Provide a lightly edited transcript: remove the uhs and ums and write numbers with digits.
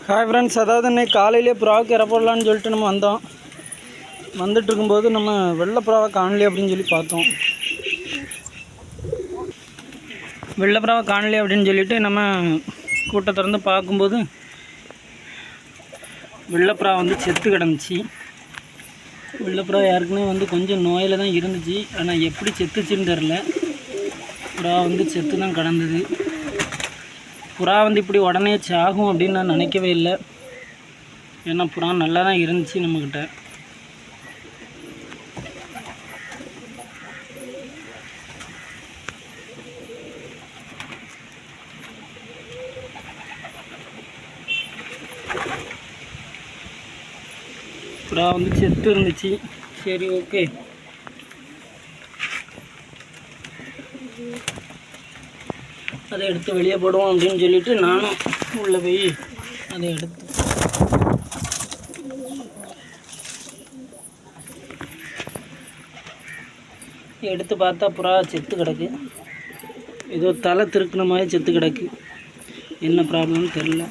Hi friends, அதாவது இன்னைக்கு காலையிலே புறாவுக்கு இற போடலான்னு சொல்லிட்டு நம்ம வந்துட்டு இருக்கும்போது நம்ம வெள்ளை புறாவை காணலையே அப்படின்னு சொல்லி பார்த்தோம். வெள்ளை புறாவை காணலையே அப்படின்னு சொல்லிட்டு நம்ம கூட்டை திறந்து பார்க்கும்போது வெள்ளைப்புறா செத்து கிடந்துச்சு. வெள்ளைப்புறா யாருக்குமே கொஞ்சம் நோயில் தான் இருந்துச்சு. ஆனால் எப்படி செத்துச்சுன்னு தெரில. புறா செத்து தான் கிடந்தது. புறா இப்படி உடனே சாகும் அப்படின்னு நான் நினைக்கவே இல்லை. ஏன்னா புறா நல்லா தான் இருந்துச்சு நம்மக்கிட்ட. புறா செத்து இருந்துச்சு. சரி, ஓகே, அதை எடுத்து வெளியே போடுவோம் அப்படின்னு சொல்லிட்டு நானும் உள்ளே போய் அதை எடுத்து பார்த்தா புறா செத்து கிடக்கு. ஏதோ தலை திருக்குன மாதிரி செத்து கிடக்கு. என்ன ப்ராப்ளம்னு தெரில.